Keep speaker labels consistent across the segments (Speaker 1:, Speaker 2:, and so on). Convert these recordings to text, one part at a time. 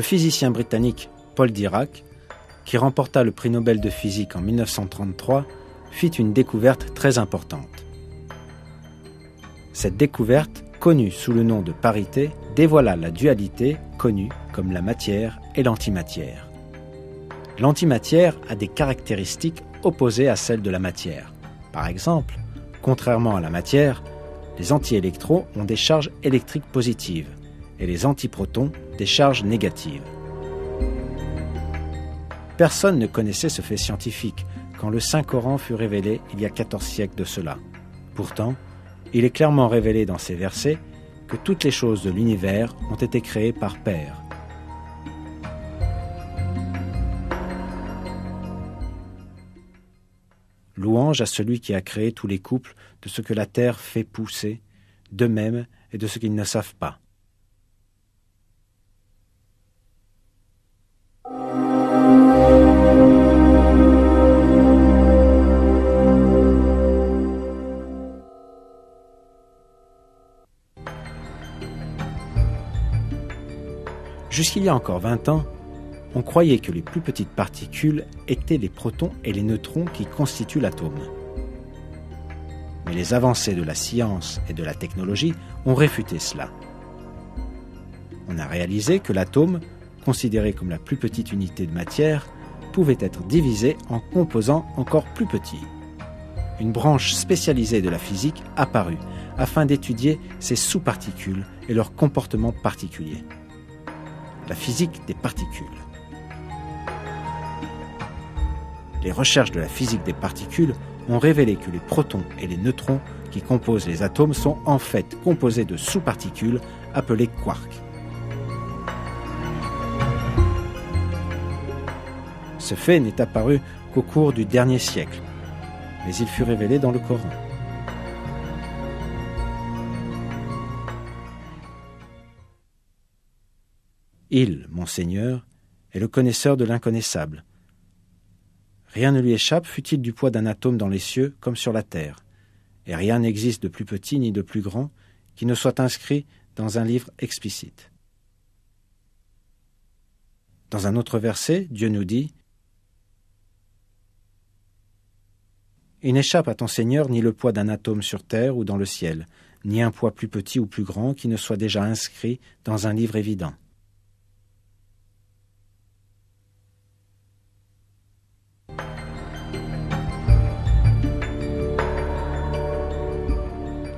Speaker 1: Le physicien britannique Paul Dirac, qui remporta le prix Nobel de physique en 1933, fit une découverte très importante. Cette découverte, connue sous le nom de parité, dévoila la dualité connue comme la matière et l'antimatière. L'antimatière a des caractéristiques opposées à celles de la matière. Par exemple, contrairement à la matière, les antiélectrons ont des charges électriques positives et les antiprotons des charges négatives. Personne ne connaissait ce fait scientifique quand le Saint-Coran fut révélé il y a 14 siècles de cela. Pourtant, il est clairement révélé dans ces versets que toutes les choses de l'univers ont été créées par Père. Louange à celui qui a créé tous les couples de ce que la terre fait pousser, d'eux-mêmes et de ce qu'ils ne savent pas. Jusqu'il y a encore 20 ans, on croyait que les plus petites particules étaient les protons et les neutrons qui constituent l'atome. Mais les avancées de la science et de la technologie ont réfuté cela. On a réalisé que l'atome, considéré comme la plus petite unité de matière, pouvait être divisé en composants encore plus petits. Une branche spécialisée de la physique apparut afin d'étudier ces sous-particules et leur comportement particulier. La physique des particules. Les recherches de la physique des particules ont révélé que les protons et les neutrons qui composent les atomes sont en fait composés de sous-particules appelées quarks. Ce fait n'est apparu qu'au cours du dernier siècle, mais il fut révélé dans le Coran. Il, mon Seigneur, est le connaisseur de l'inconnaissable. Rien ne lui échappe, fût-il du poids d'un atome dans les cieux comme sur la terre, et rien n'existe de plus petit ni de plus grand qui ne soit inscrit dans un livre explicite. Dans un autre verset, Dieu nous dit « Il n'échappe à ton Seigneur ni le poids d'un atome sur terre ou dans le ciel, ni un poids plus petit ou plus grand qui ne soit déjà inscrit dans un livre évident. »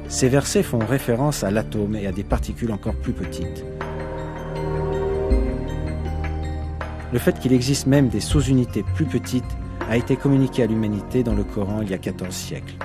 Speaker 1: Ces versets font référence à l'atome et à des particules encore plus petites. Le fait qu'il existe même des sous-unités plus petites a été communiqué à l'humanité dans le Coran il y a 14 siècles.